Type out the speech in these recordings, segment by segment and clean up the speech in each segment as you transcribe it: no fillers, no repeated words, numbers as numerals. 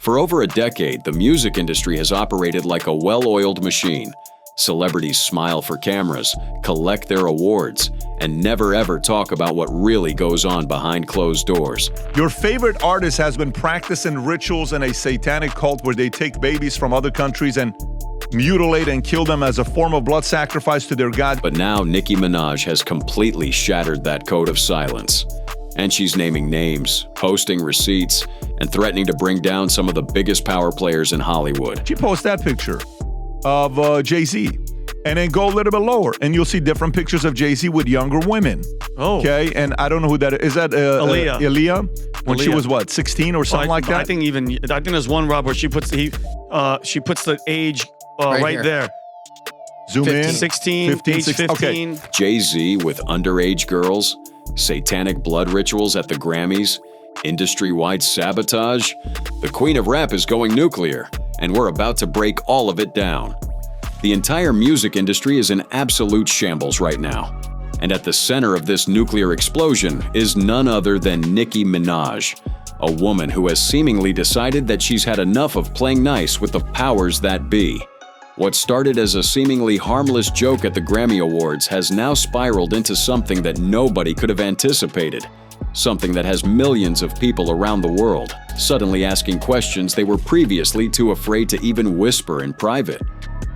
For over a decade, the music industry has operated like a well-oiled machine. Celebrities smile for cameras, collect their awards, and never ever talk about what really goes on behind closed doors. Your favorite artist has been practicing rituals in a satanic cult where they take babies from other countries and mutilate and kill them as a form of blood sacrifice to their god. But now Nicki Minaj has completely shattered that code of silence. And she's naming names, posting receipts, and threatening to bring down some of the biggest power players in Hollywood. She posts that picture of Jay-Z, and then go a little bit lower, and you'll see different pictures of Jay-Z with younger women. Oh. Okay, and I don't know who that is. Is that Aaliyah? When she was what, 16 or something like that? I think there's one, Rob, where she puts the age right there. Zoom 15, in. 16, 15, age 16. 15. Okay. Jay-Z with underage girls, satanic blood rituals at the Grammys, industry-wide sabotage. The queen of rap is going nuclear, and we're about to break all of it down. The entire music industry is in absolute shambles right now. And at the center of this nuclear explosion is none other than Nicki Minaj, a woman who has seemingly decided that she's had enough of playing nice with the powers that be. What started as a seemingly harmless joke at the Grammy Awards has now spiraled into something that nobody could have anticipated. Something that has millions of people around the world suddenly asking questions they were previously too afraid to even whisper in private.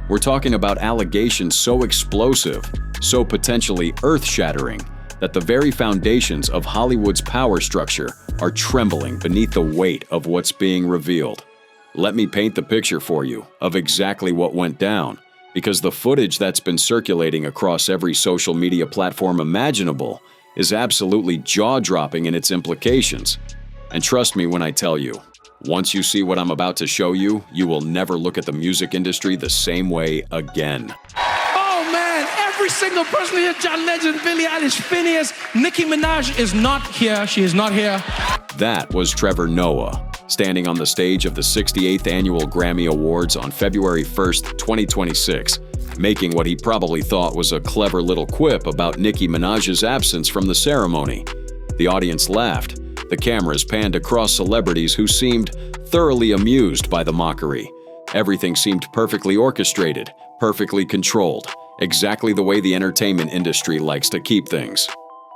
We're talking about allegations so explosive, so potentially earth-shattering, that the very foundations of Hollywood's power structure are trembling beneath the weight of what's being revealed. Let me paint the picture for you of exactly what went down, because the footage that's been circulating across every social media platform imaginable is absolutely jaw-dropping in its implications. And trust me when I tell you, once you see what I'm about to show you, you will never look at the music industry the same way again. Oh man, every single person here, John Legend, Billie Eilish, Phineas, Nicki Minaj is not here. She is not here. That was Trevor Noah, standing on the stage of the 68th Annual Grammy Awards on February 1st, 2026, making what he probably thought was a clever little quip about Nicki Minaj's absence from the ceremony. The audience laughed. The cameras panned across celebrities who seemed thoroughly amused by the mockery. Everything seemed perfectly orchestrated, perfectly controlled, exactly the way the entertainment industry likes to keep things.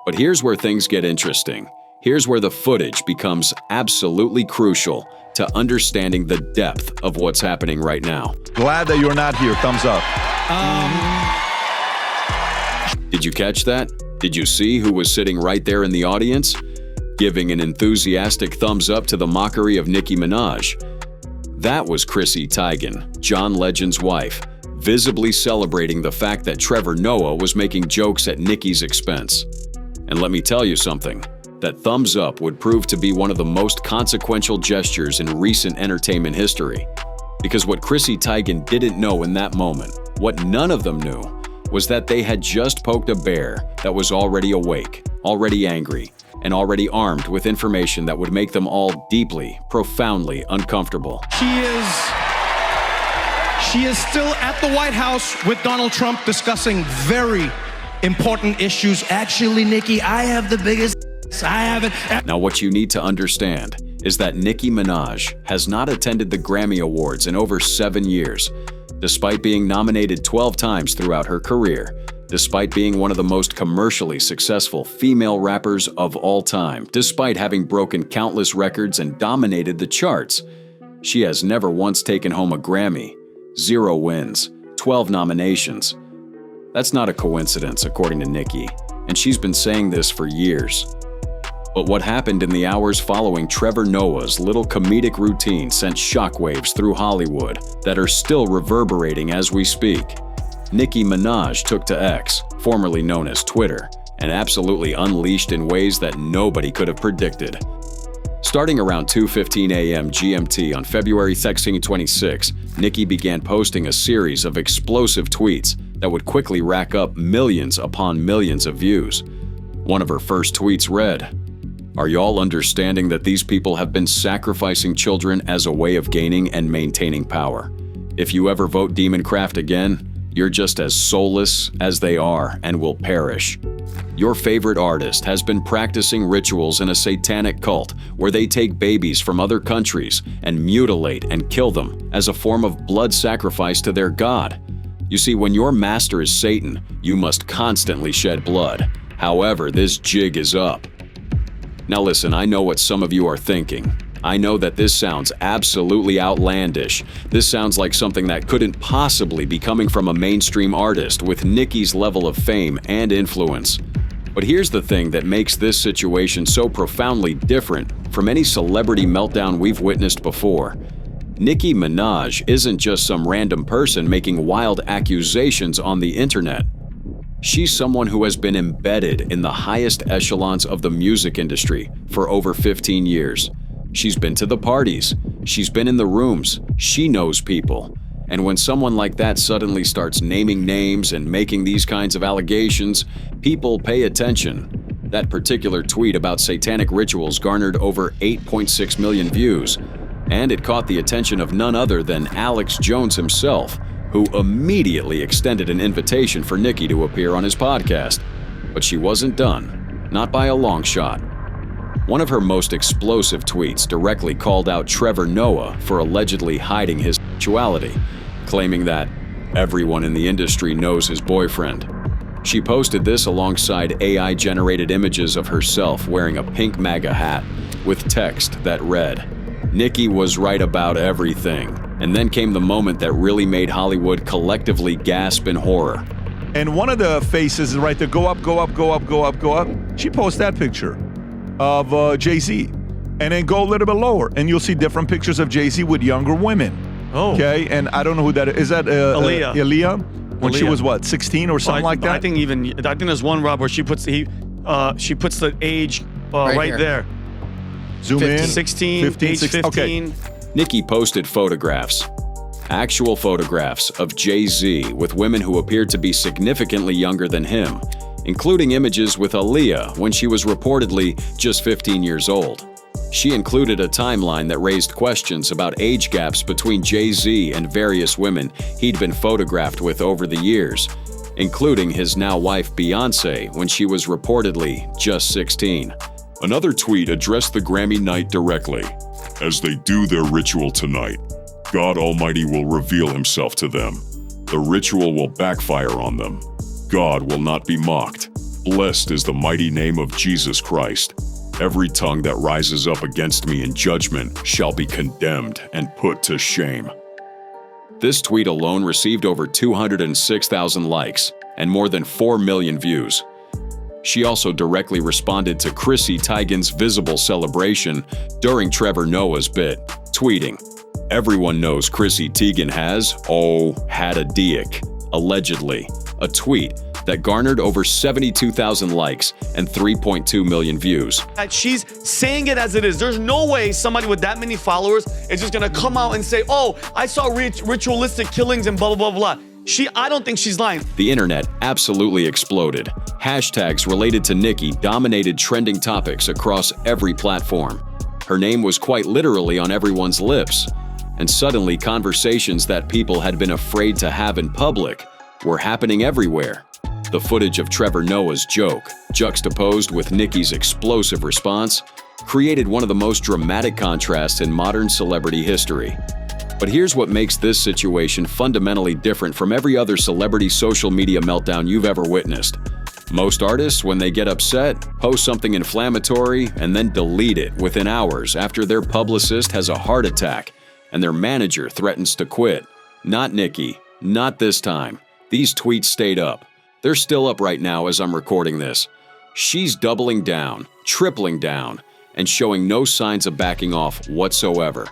But here's where things get interesting. Here's where the footage becomes absolutely crucial to understanding the depth of what's happening right now. Glad that you're not here. Thumbs up. Did you catch that? Did you see who was sitting right there in the audience? Giving an enthusiastic thumbs up to the mockery of Nicki Minaj. That was Chrissy Teigen, John Legend's wife, visibly celebrating the fact that Trevor Noah was making jokes at Nicki's expense. And let me tell you something, that thumbs up would prove to be one of the most consequential gestures in recent entertainment history. Because what Chrissy Teigen didn't know in that moment, what none of them knew, was that they had just poked a bear that was already awake, already angry, and already armed with information that would make them all deeply, profoundly uncomfortable. She is still at the White House with Donald Trump discussing very important issues. Actually, Nicki, I have the biggest. I haven't. Now, what you need to understand is that Nicki Minaj has not attended the Grammy Awards in over 7 years, despite being nominated 12 times throughout her career. Despite being one of the most commercially successful female rappers of all time, despite having broken countless records and dominated the charts, she has never once taken home a Grammy. 0 wins, 12 nominations. That's not a coincidence, according to Nicki, and she's been saying this for years. But what happened in the hours following Trevor Noah's little comedic routine sent shockwaves through Hollywood that are still reverberating as we speak. Nicki Minaj took to X, formerly known as Twitter, and absolutely unleashed in ways that nobody could have predicted. Starting around 2:15 a.m. GMT on February 26, Nicki began posting a series of explosive tweets that would quickly rack up millions upon millions of views. One of her first tweets read, "Are y'all understanding that these people have been sacrificing children as a way of gaining and maintaining power? If you ever vote Demon Craft again, you're just as soulless as they are and will perish. Your favorite artist has been practicing rituals in a satanic cult where they take babies from other countries and mutilate and kill them as a form of blood sacrifice to their god. You see, when your master is Satan, you must constantly shed blood. However, this jig is up. Now listen, I know what some of you are thinking. I know that this sounds absolutely outlandish. This sounds like something that couldn't possibly be coming from a mainstream artist with Nicki's level of fame and influence. But here's the thing that makes this situation so profoundly different from any celebrity meltdown we've witnessed before. Nicki Minaj isn't just some random person making wild accusations on the internet. She's someone who has been embedded in the highest echelons of the music industry for over 15 years. She's been to the parties, she's been in the rooms, she knows people. And when someone like that suddenly starts naming names and making these kinds of allegations, people pay attention. That particular tweet about satanic rituals garnered over 8.6 million views, and it caught the attention of none other than Alex Jones himself, who immediately extended an invitation for Nicki to appear on his podcast. But she wasn't done, not by a long shot. One of her most explosive tweets directly called out Trevor Noah for allegedly hiding his sexuality, claiming that everyone in the industry knows his boyfriend. She posted this alongside AI-generated images of herself wearing a pink MAGA hat with text that read, "Nicki was right about everything." And then came the moment that really made Hollywood collectively gasp in horror. And one of the faces is right there, go up, go up, go up, go up, go up. She posts that picture of Jay-Z. And then go a little bit lower, and you'll see different pictures of Jay-Z with younger women. Oh. Okay, and I don't know who that is. Is that Aaliyah. Aaliyah? When she Aaliyah. was what, 16 or something like that? I think there's one, Rob, where she puts the age right there. Zoom 15, in. 16, 15, age 16. 15. Okay. Nicki posted photographs, actual photographs of Jay-Z with women who appeared to be significantly younger than him, including images with Aaliyah when she was reportedly just 15 years old. She included a timeline that raised questions about age gaps between Jay-Z and various women he'd been photographed with over the years, including his now wife Beyoncé when she was reportedly just 16. Another tweet addressed the Grammy night directly. As they do their ritual tonight, God Almighty will reveal himself to them. The ritual will backfire on them. God will not be mocked. Blessed is the mighty name of Jesus Christ. Every tongue that rises up against me in judgment shall be condemned and put to shame. This tweet alone received over 206,000 likes and more than 4 million views. She also directly responded to Chrissy Teigen's visible celebration during Trevor Noah's bit, tweeting, "Everyone knows Chrissy Teigen has, had a dick," allegedly, a tweet that garnered over 72,000 likes and 3.2 million views. That she's saying it as it is. There's no way somebody with that many followers is just gonna come out and say, "Oh, I saw ritualistic killings and blah, blah, blah, blah." I don't think she's lying. The internet absolutely exploded. Hashtags related to Nicki dominated trending topics across every platform. Her name was quite literally on everyone's lips. And suddenly conversations that people had been afraid to have in public were happening everywhere. The footage of Trevor Noah's joke, juxtaposed with Nicki's explosive response, created one of the most dramatic contrasts in modern celebrity history. But here's what makes this situation fundamentally different from every other celebrity social media meltdown you've ever witnessed. Most artists, when they get upset, post something inflammatory and then delete it within hours after their publicist has a heart attack and their manager threatens to quit. Not Nicki, not this time. These tweets stayed up. They're still up right now as I'm recording this. She's doubling down, tripling down, and showing no signs of backing off whatsoever.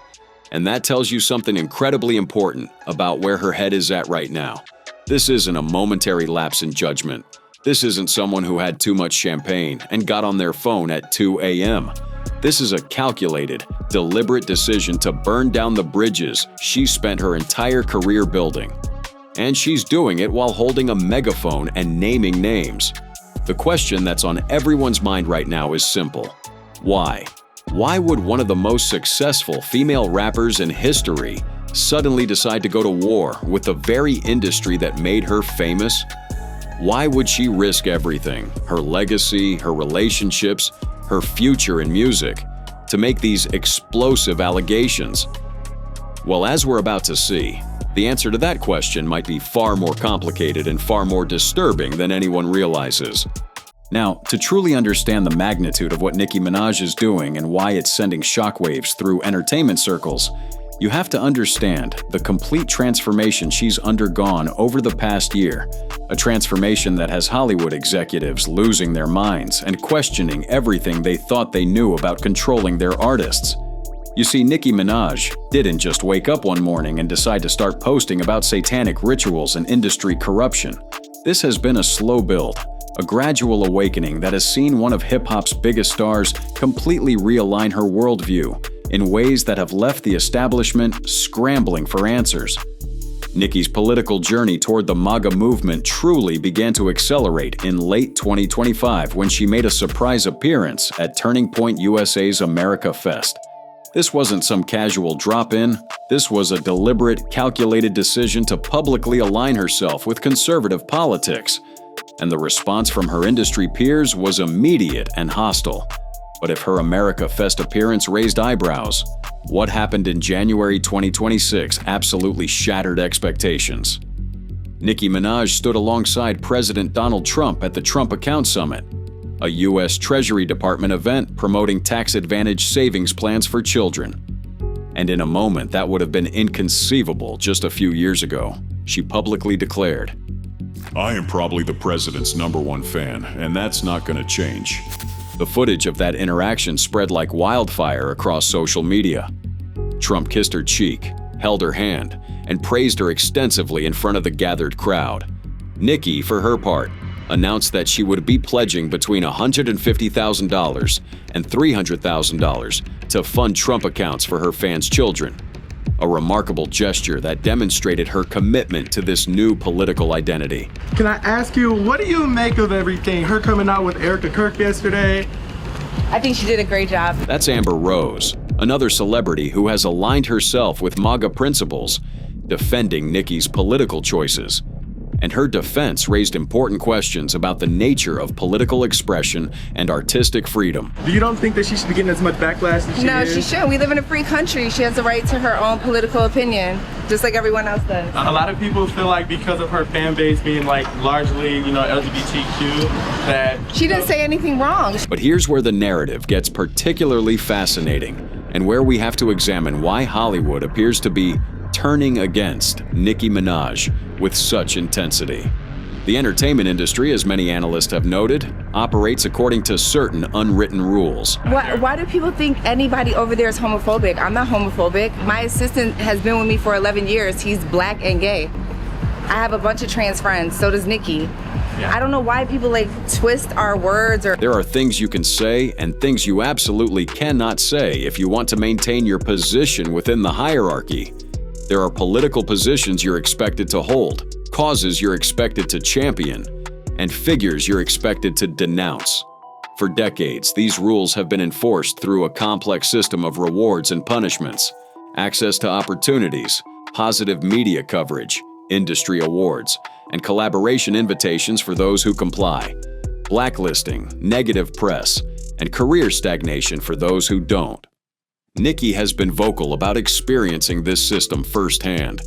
And that tells you something incredibly important about where her head is at right now. This isn't a momentary lapse in judgment. This isn't someone who had too much champagne and got on their phone at 2 a.m. This is a calculated, deliberate decision to burn down the bridges she spent her entire career building. And she's doing it while holding a megaphone and naming names. The question that's on everyone's mind right now is simple. Why? Why would one of the most successful female rappers in history suddenly decide to go to war with the very industry that made her famous? Why would she risk everything, her legacy, her relationships, her future in music, to make these explosive allegations? Well, as we're about to see, the answer to that question might be far more complicated and far more disturbing than anyone realizes. Now, to truly understand the magnitude of what Nicki Minaj is doing and why it's sending shockwaves through entertainment circles, you have to understand the complete transformation she's undergone over the past year, a transformation that has Hollywood executives losing their minds and questioning everything they thought they knew about controlling their artists. You see, Nicki Minaj didn't just wake up one morning and decide to start posting about satanic rituals and industry corruption. This has been a slow build, a gradual awakening that has seen one of hip-hop's biggest stars completely realign her worldview in ways that have left the establishment scrambling for answers. Nicki's political journey toward the MAGA movement truly began to accelerate in late 2025 when she made a surprise appearance at Turning Point USA's America Fest. This wasn't some casual drop-in. This was a deliberate, calculated decision to publicly align herself with conservative politics. And the response from her industry peers was immediate and hostile. But if her America Fest appearance raised eyebrows, what happened in January 2026 absolutely shattered expectations. Nicki Minaj stood alongside President Donald Trump at the Trump Account Summit, a U.S. Treasury Department event promoting tax-advantaged savings plans for children. And in a moment that would have been inconceivable just a few years ago, she publicly declared, I am probably the president's #1 fan, and that's not going to change. The footage of that interaction spread like wildfire across social media. Trump kissed her cheek, held her hand, and praised her extensively in front of the gathered crowd. Nicki, for her part, announced that she would be pledging between $150,000 and $300,000 to fund Trump accounts for her fans' children. A remarkable gesture that demonstrated her commitment to this new political identity. Can I ask you, what do you make of everything? Her coming out with Erica Kirk yesterday? I think she did a great job. That's Amber Rose, another celebrity who has aligned herself with MAGA principles, defending Nicki's political choices. And her defense raised important questions about the nature of political expression and artistic freedom. You don't think that she should be getting as much backlash as she No, is? she shouldn't. We live in a free country. She has the right to her own political opinion, just like everyone else does. A lot of people feel like because of her fan base being like largely, LGBTQ, that She didn't say anything wrong. But here's where the narrative gets particularly fascinating, and where we have to examine why Hollywood appears to be turning against Nicki Minaj with such intensity. The entertainment industry, as many analysts have noted, operates according to certain unwritten rules. Why do people think anybody over there is homophobic? I'm not homophobic. My assistant has been with me for 11 years. He's black and gay. I have a bunch of trans friends, so does Nicki. I don't know why people twist our words or... There are things you can say and things you absolutely cannot say if you want to maintain your position within the hierarchy. There are political positions you're expected to hold, causes you're expected to champion, and figures you're expected to denounce. For decades, these rules have been enforced through a complex system of rewards and punishments, access to opportunities, positive media coverage, industry awards, and collaboration invitations for those who comply, blacklisting, negative press, and career stagnation for those who don't. Nicki has been vocal about experiencing this system firsthand.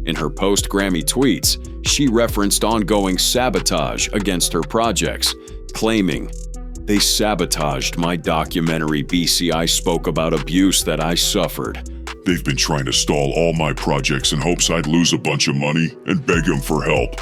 In her post-Grammy tweets, she referenced ongoing sabotage against her projects, claiming, "They sabotaged my documentary BC. I spoke about abuse that I suffered. They've been trying to stall all my projects in hopes I'd lose a bunch of money and beg them for help."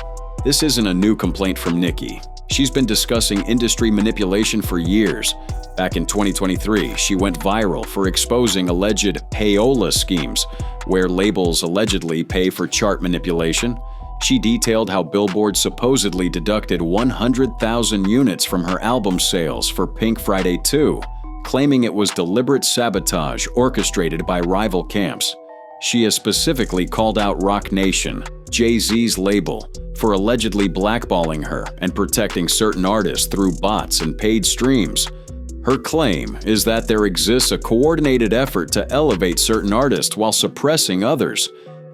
This isn't a new complaint from Nicki. She's been discussing industry manipulation for years. Back in 2023, she went viral for exposing alleged payola schemes, where labels allegedly pay for chart manipulation. She detailed how Billboard supposedly deducted 100,000 units from her album sales for Pink Friday 2, claiming it was deliberate sabotage orchestrated by rival camps. She has specifically called out Roc Nation, Jay-Z's label, for allegedly blackballing her and protecting certain artists through bots and paid streams. Her claim is that there exists a coordinated effort to elevate certain artists while suppressing others,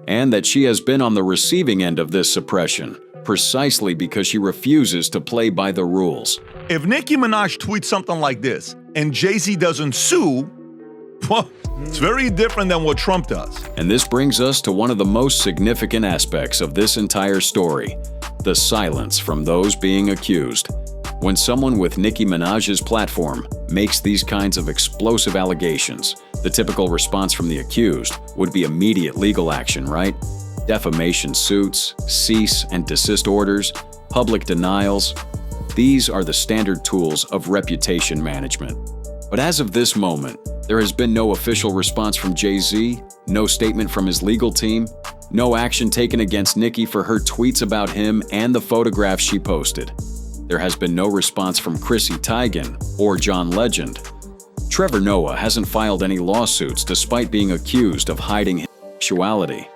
and that she has been on the receiving end of this suppression, precisely because she refuses to play by the rules. If Nicki Minaj tweets something like this and Jay-Z doesn't sue, well, it's very different than what Trump does. And this brings us to one of the most significant aspects of this entire story: the silence from those being accused. When someone with Nicki Minaj's platform makes these kinds of explosive allegations, the typical response from the accused would be immediate legal action, right? Defamation suits, cease and desist orders, public denials. These are the standard tools of reputation management. But as of this moment, there has been no official response from Jay-Z, no statement from his legal team, no action taken against Nicki for her tweets about him and the photographs she posted. There has been no response from Chrissy Teigen or John Legend. Trevor Noah hasn't filed any lawsuits despite being accused of hiding his sexuality.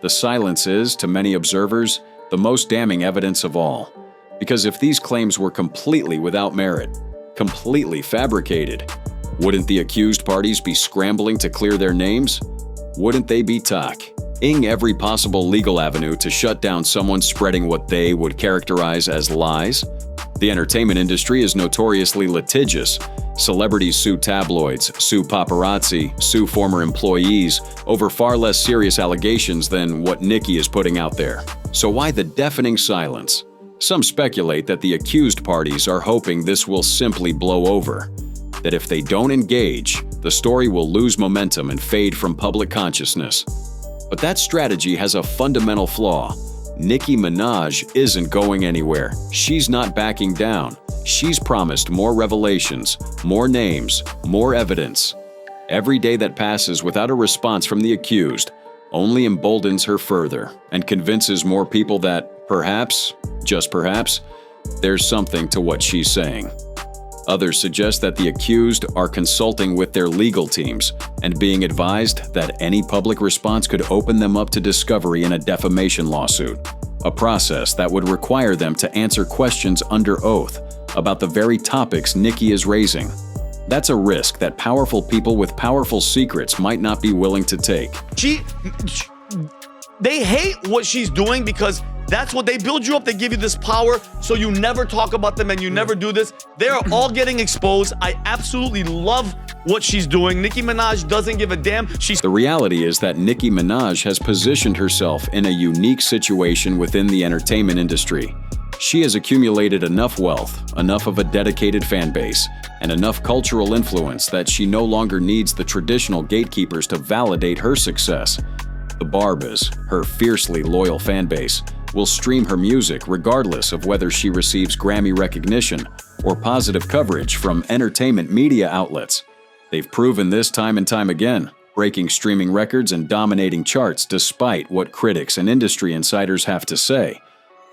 The silence is, to many observers, the most damning evidence of all. Because if these claims were completely without merit, completely fabricated, wouldn't the accused parties be scrambling to clear their names? Wouldn't they be taking every possible legal avenue to shut down someone spreading what they would characterize as lies? The entertainment industry is notoriously litigious. Celebrities sue tabloids, sue paparazzi, sue former employees over far less serious allegations than what Nicki is putting out there. So why the deafening silence? Some speculate that the accused parties are hoping this will simply blow over. That if they don't engage, the story will lose momentum and fade from public consciousness. But that strategy has a fundamental flaw. Nicki Minaj isn't going anywhere. She's not backing down. She's promised more revelations, more names, more evidence. Every day that passes without a response from the accused only emboldens her further and convinces more people that perhaps, just perhaps, there's something to what she's saying. Others suggest that the accused are consulting with their legal teams and being advised that any public response could open them up to discovery in a defamation lawsuit, a process that would require them to answer questions under oath about the very topics Nicki is raising. That's a risk that powerful people with powerful secrets might not be willing to take. They hate what she's doing because that's what they build you up. They give you this power so you never talk about them and you never do this. They are all getting exposed. I absolutely love what she's doing. Nicki Minaj doesn't give a damn. The reality is that Nicki Minaj has positioned herself in a unique situation within the entertainment industry. She has accumulated enough wealth, enough of a dedicated fan base, and enough cultural influence that she no longer needs the traditional gatekeepers to validate her success. The Barbas, her fiercely loyal fan base, will stream her music regardless of whether she receives Grammy recognition or positive coverage from entertainment media outlets. They've proven this time and time again, breaking streaming records and dominating charts despite what critics and industry insiders have to say.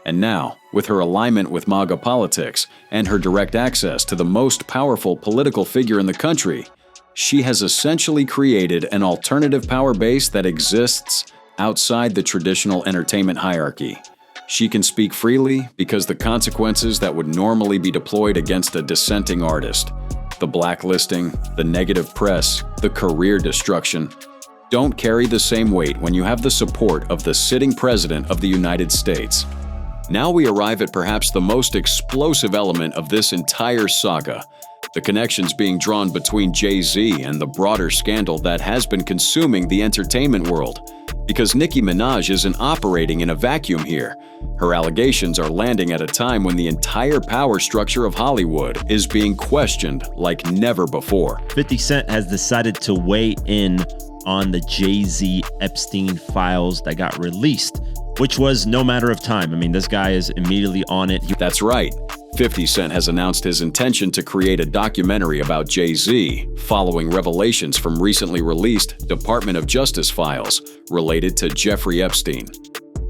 And now, with her alignment with MAGA politics and her direct access to the most powerful political figure in the country, she has essentially created an alternative power base that exists outside the traditional entertainment hierarchy. She can speak freely because the consequences that would normally be deployed against a dissenting artist, the blacklisting, the negative press, the career destruction, don't carry the same weight when you have the support of the sitting president of the United States. Now we arrive at perhaps the most explosive element of this entire saga, the connections being drawn between Jay-Z and the broader scandal that has been consuming the entertainment world. Because Nicki Minaj isn't operating in a vacuum here. Her allegations are landing at a time when the entire power structure of Hollywood is being questioned like never before. 50 Cent has decided to weigh in on the Jay-Z Epstein files that got released, which was no matter of time. I mean, this guy is immediately on it. That's right. 50 Cent has announced his intention to create a documentary about Jay-Z following revelations from recently released Department of Justice files related to Jeffrey Epstein.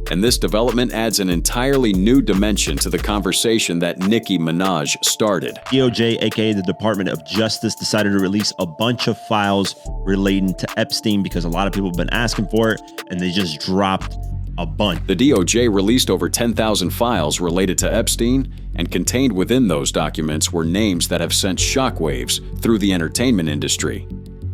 And this development adds an entirely new dimension to the conversation that Nicki Minaj started. DOJ, aka the Department of Justice, decided to release a bunch of files relating to Epstein because a lot of people have been asking for it, and they just dropped a bunch. The DOJ released over 10,000 files related to Epstein, and contained within those documents were names that have sent shockwaves through the entertainment industry.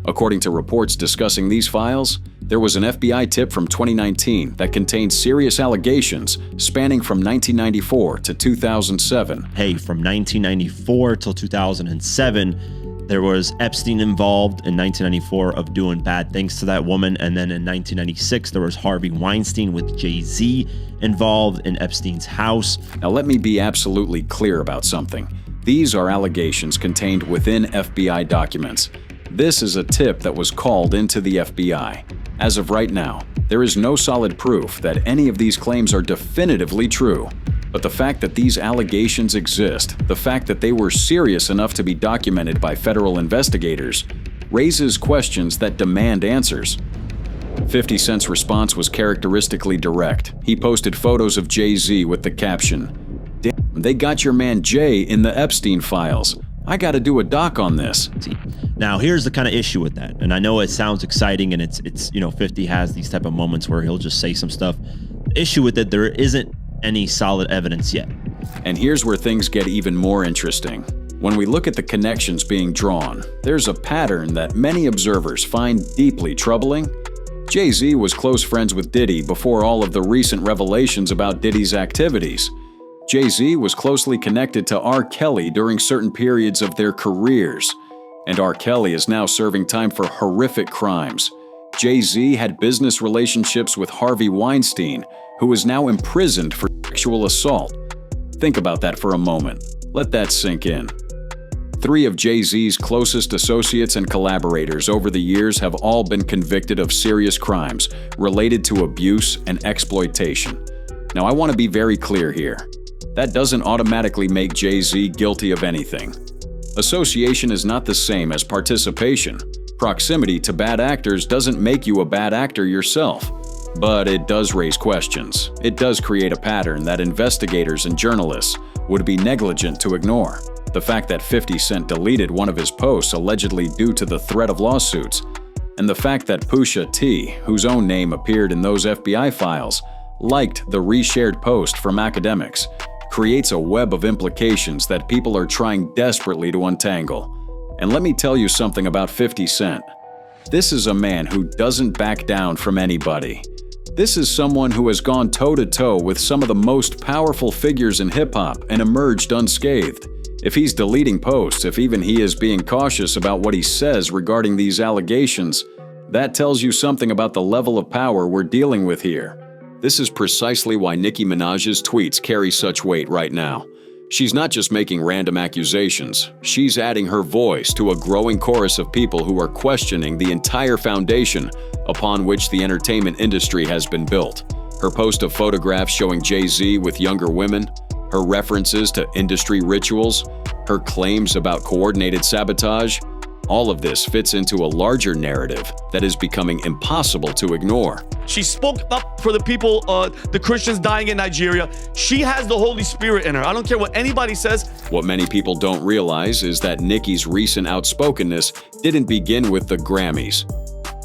According to reports discussing these files, there was an FBI tip from 2019 that contained serious allegations spanning from 1994 to 2007. Hey, from 1994 till 2007, there was Epstein involved in 1994 of doing bad things to that woman. And then in 1996, there was Harvey Weinstein with Jay-Z involved in Epstein's house. Now, let me be absolutely clear about something. These are allegations contained within FBI documents. This is a tip that was called into the FBI. As of right now, there is no solid proof that any of these claims are definitively true. But the fact that these allegations exist, the fact that they were serious enough to be documented by federal investigators, raises questions that demand answers. 50 Cent's response was characteristically direct. He posted photos of Jay-Z with the caption, "Damn, they got your man Jay in the Epstein files. I gotta do a doc on this." Now, here's the kind of issue with that. And I know it sounds exciting and it's 50 has these type of moments where he'll just say some stuff. The issue with it, there isn't any solid evidence yet. And here's where things get even more interesting. When we look at the connections being drawn, there's a pattern that many observers find deeply troubling. Jay-Z was close friends with Diddy before all of the recent revelations about Diddy's activities. Jay-Z was closely connected to R. Kelly during certain periods of their careers. And R. Kelly is now serving time for horrific crimes. Jay-Z had business relationships with Harvey Weinstein, who is now imprisoned for sexual assault. Think about that for a moment. Let that sink in. 3 of Jay-Z's closest associates and collaborators over the years have all been convicted of serious crimes related to abuse and exploitation. Now, I want to be very clear here. That doesn't automatically make Jay-Z guilty of anything. Association is not the same as participation. Proximity to bad actors doesn't make you a bad actor yourself. But it does raise questions. It does create a pattern that investigators and journalists would be negligent to ignore. The fact that 50 Cent deleted one of his posts allegedly due to the threat of lawsuits, and the fact that Pusha T, whose own name appeared in those FBI files, liked the reshared post from academics, creates a web of implications that people are trying desperately to untangle. And let me tell you something about 50 Cent. This is a man who doesn't back down from anybody. This is someone who has gone toe-to-toe with some of the most powerful figures in hip-hop and emerged unscathed. If he's deleting posts, if even he is being cautious about what he says regarding these allegations, that tells you something about the level of power we're dealing with here. This is precisely why Nicki Minaj's tweets carry such weight right now. She's not just making random accusations, she's adding her voice to a growing chorus of people who are questioning the entire foundation upon which the entertainment industry has been built. Her post of photographs showing Jay-Z with younger women, her references to industry rituals, her claims about coordinated sabotage, all of this fits into a larger narrative that is becoming impossible to ignore. She spoke up for the people, the Christians dying in Nigeria. She has the Holy Spirit in her. I don't care what anybody says. What many people don't realize is that Nicki's recent outspokenness didn't begin with the Grammys.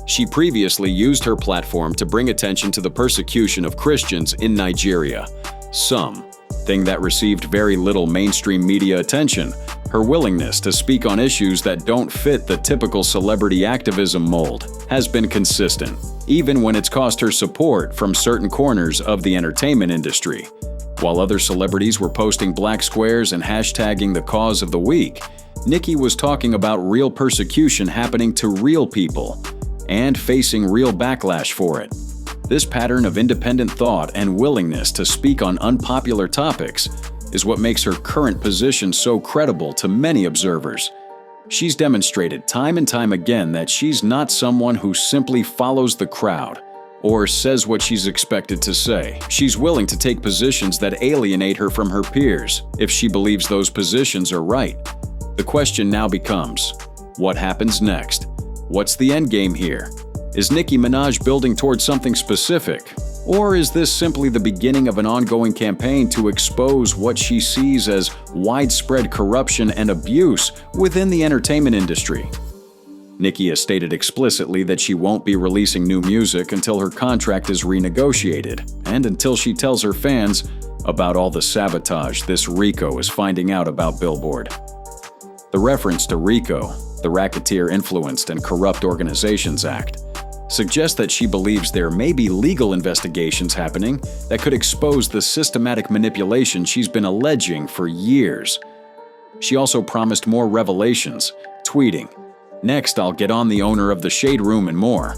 She previously used her platform to bring attention to the persecution of Christians in Nigeria. Something that received very little mainstream media attention. Her willingness to speak on issues that don't fit the typical celebrity activism mold has been consistent, even when it's cost her support from certain corners of the entertainment industry. While other celebrities were posting black squares and hashtagging the cause of the week, Nicki was talking about real persecution happening to real people and facing real backlash for it. This pattern of independent thought and willingness to speak on unpopular topics is what makes her current position so credible to many observers. She's demonstrated time and time again that she's not someone who simply follows the crowd or says what she's expected to say. She's willing to take positions that alienate her from her peers if she believes those positions are right. The question now becomes, what happens next? What's the end game here? Is Nicki Minaj building towards something specific? Or is this simply the beginning of an ongoing campaign to expose what she sees as widespread corruption and abuse within the entertainment industry? Nicki has stated explicitly that she won't be releasing new music until her contract is renegotiated and until she tells her fans about all the sabotage this Rico is finding out about Billboard. The reference to Rico the Racketeer Influenced and Corrupt Organizations Act, suggests that she believes there may be legal investigations happening that could expose the systematic manipulation she's been alleging for years. She also promised more revelations, tweeting, "Next, I'll get on the owner of the Shade Room and more."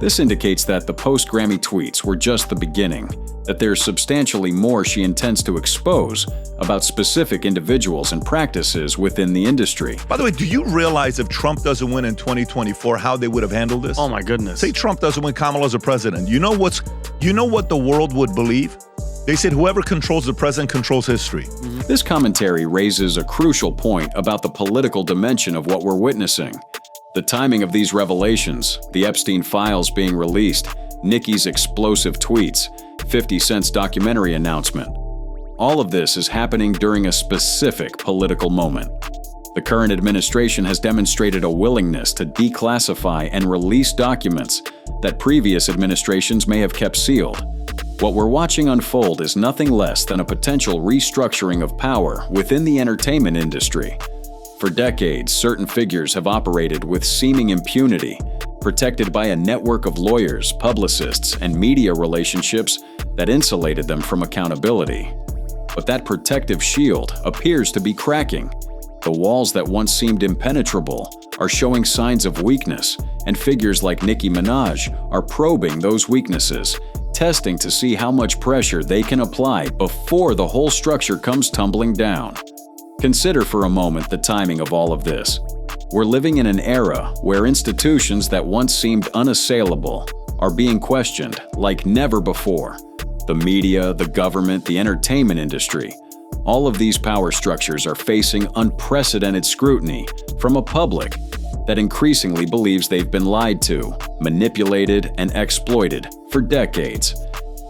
This indicates that the post-Grammy tweets were just the beginning, that there's substantially more she intends to expose about specific individuals and practices within the industry. By the way, do you realize if Trump doesn't win in 2024, how they would have handled this? Oh my goodness. Say Trump doesn't win, Kamala's a president. You know what the world would believe? They said whoever controls the president controls history. This commentary raises a crucial point about the political dimension of what we're witnessing. The timing of these revelations, the Epstein files being released, Nicki's explosive tweets, 50 Cent's documentary announcement. All of this is happening during a specific political moment. The current administration has demonstrated a willingness to declassify and release documents that previous administrations may have kept sealed. What we're watching unfold is nothing less than a potential restructuring of power within the entertainment industry. For decades, certain figures have operated with seeming impunity, protected by a network of lawyers, publicists, and media relationships that insulated them from accountability. But that protective shield appears to be cracking. The walls that once seemed impenetrable are showing signs of weakness, and figures like Nicki Minaj are probing those weaknesses, testing to see how much pressure they can apply before the whole structure comes tumbling down. Consider for a moment the timing of all of this. We're living in an era where institutions that once seemed unassailable are being questioned like never before. The media, the government, the entertainment industry. All of these power structures are facing unprecedented scrutiny from a public that increasingly believes they've been lied to, manipulated, and exploited for decades.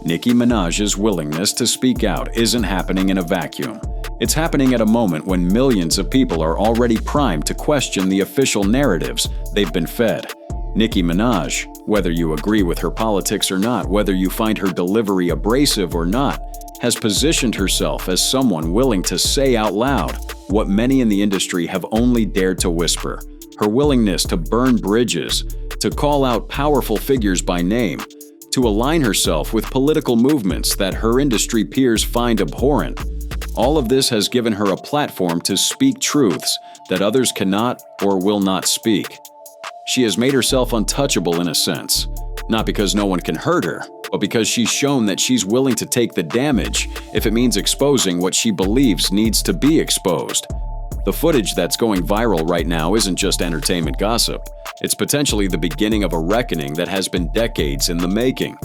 Nicki Minaj's willingness to speak out isn't happening in a vacuum. It's happening at a moment when millions of people are already primed to question the official narratives they've been fed. Nicki Minaj, whether you agree with her politics or not, whether you find her delivery abrasive or not, has positioned herself as someone willing to say out loud what many in the industry have only dared to whisper. Her willingness to burn bridges, to call out powerful figures by name, to align herself with political movements that her industry peers find abhorrent. All of this has given her a platform to speak truths that others cannot or will not speak. She has made herself untouchable in a sense, not because no one can hurt her, but because she's shown that she's willing to take the damage if it means exposing what she believes needs to be exposed. The footage that's going viral right now isn't just entertainment gossip. It's potentially the beginning of a reckoning that has been decades in the making.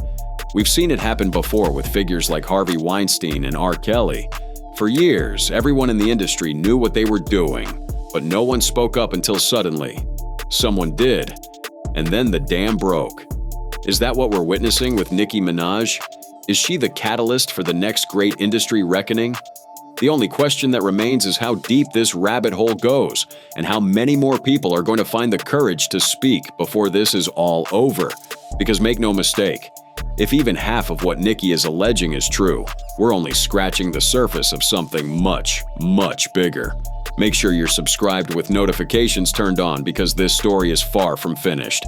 We've seen it happen before with figures like Harvey Weinstein and R. Kelly. For years, everyone in the industry knew what they were doing, but no one spoke up until suddenly. Someone did, and then the dam broke. Is that what we're witnessing with Nicki Minaj? Is she the catalyst for the next great industry reckoning? The only question that remains is how deep this rabbit hole goes, and how many more people are going to find the courage to speak before this is all over. Because make no mistake, if even half of what Nicki is alleging is true, we're only scratching the surface of something much, much bigger. Make sure you're subscribed with notifications turned on because this story is far from finished.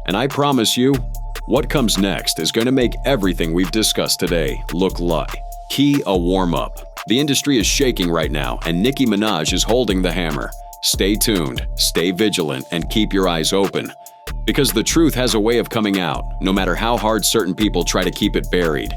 And I promise you, what comes next is going to make everything we've discussed today look like a warm-up. The industry is shaking right now, and Nicki Minaj is holding the hammer. Stay tuned, stay vigilant, and keep your eyes open. Because the truth has a way of coming out, no matter how hard certain people try to keep it buried.